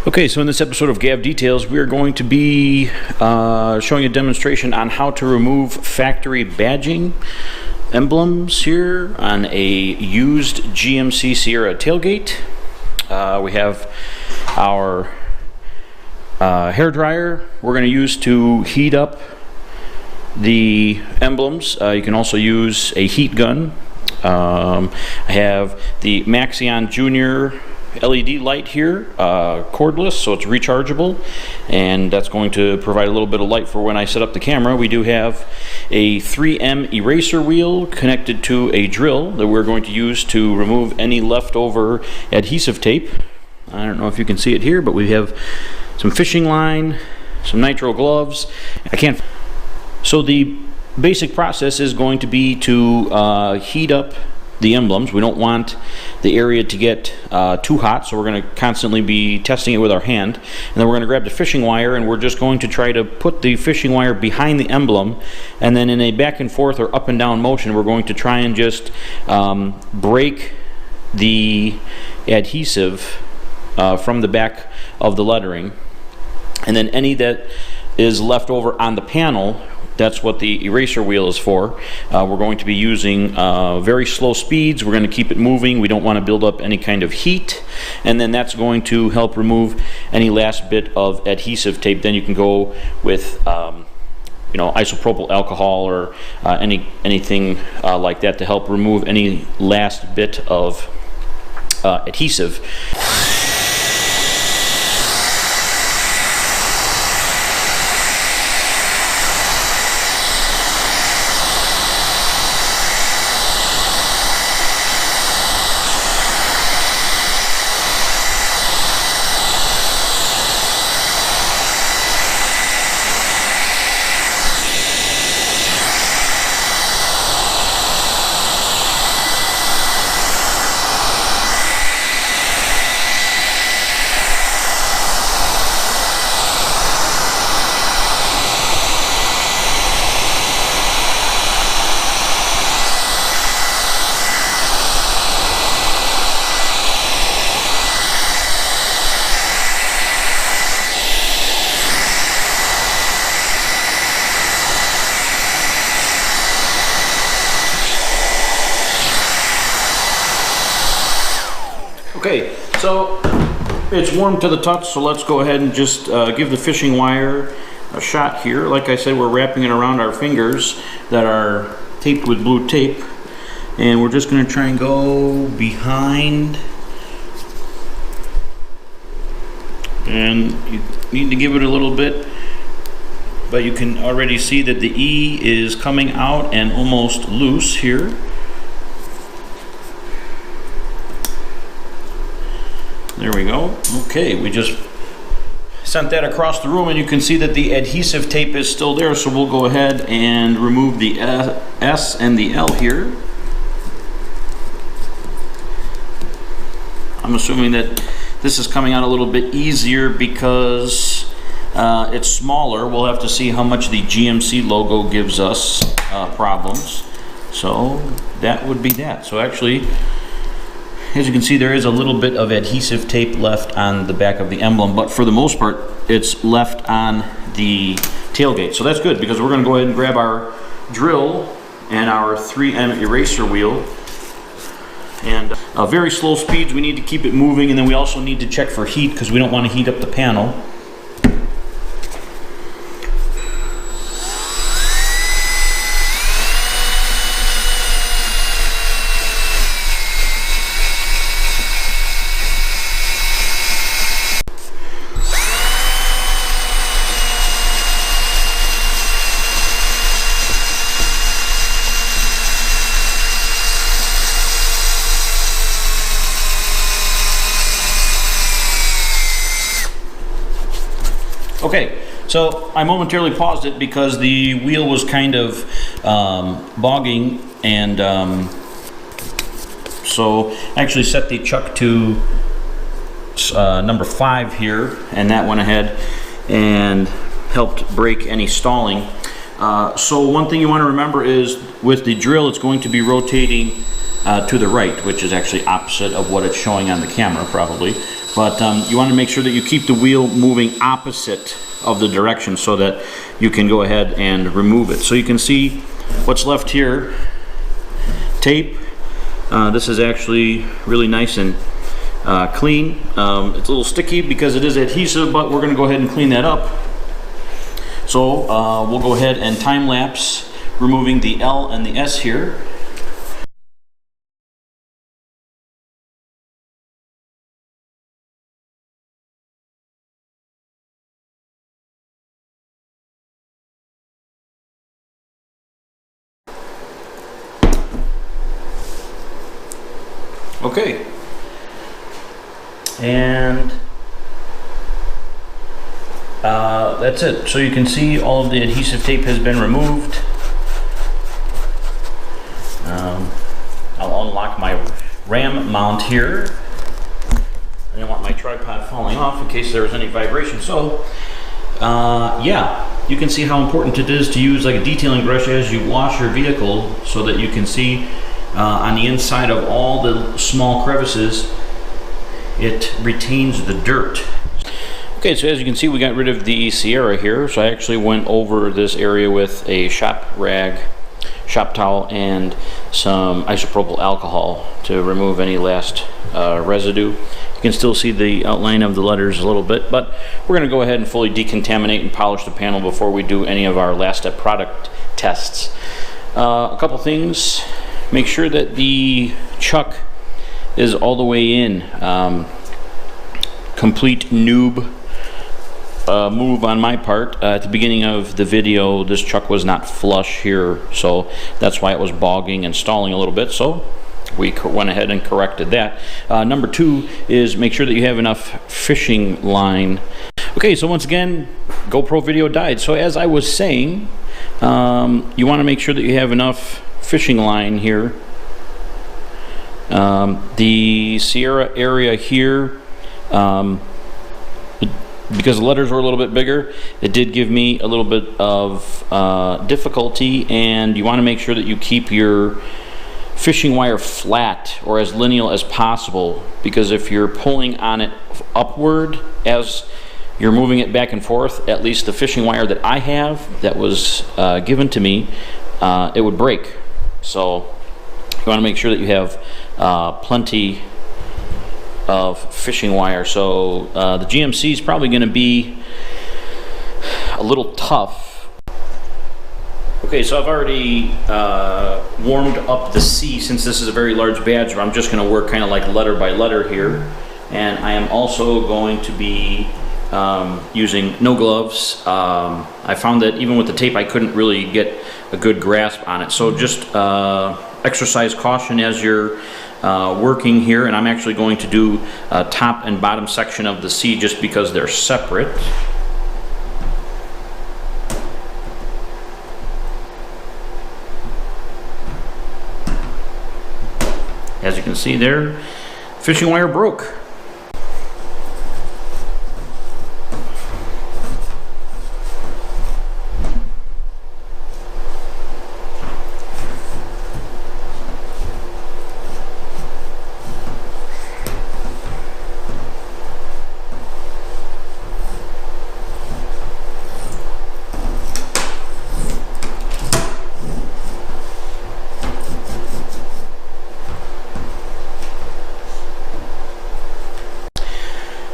Okay, so in this episode of Gav Details, we are going to be showing a demonstration on how to remove factory badging emblems here on a used GMC Sierra tailgate. We have our hair dryer we're going to use to heat up the emblems. You can also use a heat gun. I have the Maxxeon Jr LED light here, cordless, so it's rechargeable, and that's going to provide a little bit of light for when I set up the camera. We do have a 3M eraser wheel connected to a drill that we're going to use to remove any leftover adhesive tape. I don't know if you can see it here, but we have some fishing line, some nitro gloves. So the basic process is going to be to heat up the emblems. We don't want the area to get too hot, so we're going to constantly be testing it with our hand. And then we're going to grab the fishing wire, and we're just going to try to put the fishing wire behind the emblem, and then in a back and forth or up and down motion, we're going to try and just break the adhesive from the back of the lettering. And then any that is left over on the panel, that's what the eraser wheel is for. We're going to be using very slow speeds. We're going to keep it moving. We don't want to build up any kind of heat. And then that's going to help remove any last bit of adhesive tape. Then you can go with isopropyl alcohol or anything like that to help remove any last bit of adhesive. Okay, so it's warm to the touch, so let's go ahead and just give the fishing wire a shot here. Like I said, we're wrapping it around our fingers that are taped with blue tape, and we're just going to try and go behind, and you need to give it a little bit, but you can already see that the E is coming out and almost loose here. There we go. Okay, we just sent that across the room, and you can see that the adhesive tape is still there, so we'll go ahead and remove the S and the L here. I'm assuming that this is coming out a little bit easier because it's smaller. We'll have to see how much the GMC logo gives us problems. So that would be that. So actually, as you can see, there is a little bit of adhesive tape left on the back of the emblem, but for the most part, it's left on the tailgate. So that's good, because we're going to go ahead and grab our drill and our 3M eraser wheel. And very slow speeds, we need to keep it moving, and then we also need to check for heat because we don't want to heat up the panel. Okay, so I momentarily paused it because the wheel was kind of bogging, and so I actually set the chuck to number 5 here, and that went ahead and helped break any stalling. So one thing you want to remember is with the drill, it's going to be rotating to the right, which is actually opposite of what it's showing on the camera probably. But you want to make sure that you keep the wheel moving opposite of the direction so that you can go ahead and remove it. So you can see what's left here. Tape. This is actually really nice and clean. It's a little sticky because it is adhesive, but we're going to go ahead and clean that up. So we'll go ahead and time lapse removing the L and the S here. Okay, and that's it. So you can see all of the adhesive tape has been removed. I'll unlock my RAM mount here. I didn't want my tripod falling off in case there was any vibration. So yeah, you can see how important it is to use like a detailing brush as you wash your vehicle so that you can see on the inside of all the small crevices, it retains the dirt. Okay, so as you can see, we got rid of the Sierra here. So I actually went over this area with a shop rag, shop towel, and some isopropyl alcohol to remove any last residue. You can still see the outline of the letters a little bit, but we're going to go ahead and fully decontaminate and polish the panel before we do any of our last step product tests. A couple things. Make sure that the chuck is all the way in. Complete noob move on my part. At the beginning of the video, this chuck was not flush here, so that's why it was bogging and stalling a little bit. So we went ahead and corrected that. Number two is make sure that you have enough fishing line. Okay, so once again, GoPro video died. So as I was saying, you want to make sure that you have enough fishing line here. The Sierra area here, because the letters were a little bit bigger, it did give me a little bit of difficulty, and you want to make sure that you keep your fishing wire flat or as lineal as possible, because if you're pulling on it upward as you're moving it back and forth, at least the fishing wire that I have that was given to me, it would break. So you want to make sure that you have plenty of fishing wire. So the GMC is probably going to be a little tough. Okay, so I've already warmed up the C. Since this is a very large badge, I'm just going to work kind of like letter by letter here. And I am also going to be using no gloves. I found that even with the tape I couldn't really get a good grasp on it, so just exercise caution as you're working here. And I'm actually going to do top and bottom section of the C just because they're separate. As you can see there, fishing wire broke.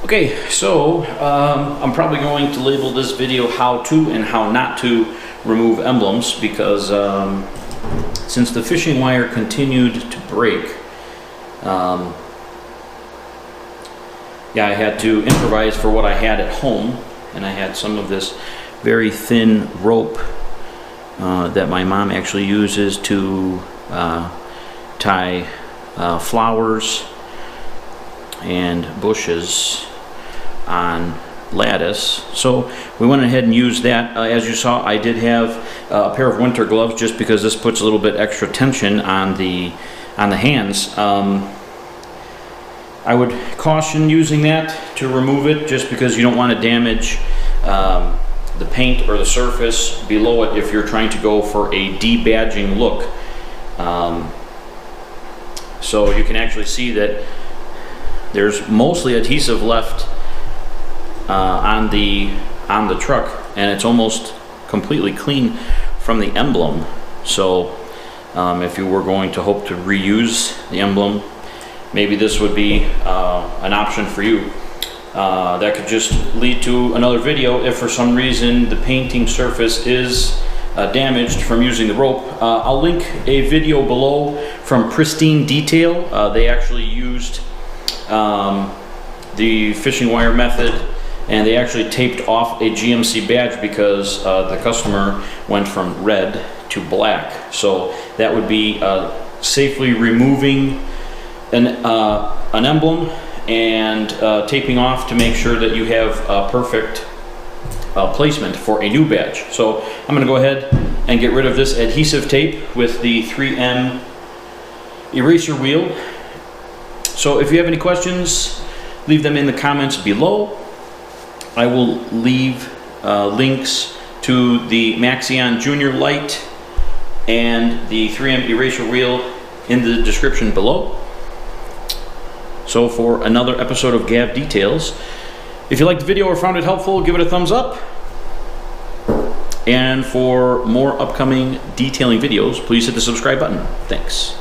Okay, so I'm probably going to label this video how to and how not to remove emblems, because since the fishing wire continued to break, yeah, I had to improvise for what I had at home, and I had some of this very thin rope that my mom actually uses to tie flowers and bushes on lattice. So we went ahead and used that. As you saw, I did have a pair of winter gloves just because this puts a little bit extra tension on the hands. I would caution using that to remove it, just because you don't want to damage the paint or the surface below it if you're trying to go for a debadging look. So you can actually see that there's mostly adhesive left on the truck, and it's almost completely clean from the emblem. So if you were going to hope to reuse the emblem, maybe this would be an option for you. That could just lead to another video if for some reason the painting surface is damaged from using the rope. I'll link a video below from Pristine Detail. They actually used the fishing wire method, and they actually taped off a GMC badge because the customer went from red to black. So that would be safely removing an emblem and taping off to make sure that you have perfect placement for a new badge. So I'm going to go ahead and get rid of this adhesive tape with the 3M eraser wheel. So if you have any questions, leave them in the comments below. I will leave links to the Maxxeon Jr light and the 3M eraser wheel in the description below. So for another episode of Gav Details, if you liked the video or found it helpful, give it a thumbs up. And for more upcoming detailing videos, please hit the subscribe button. Thanks.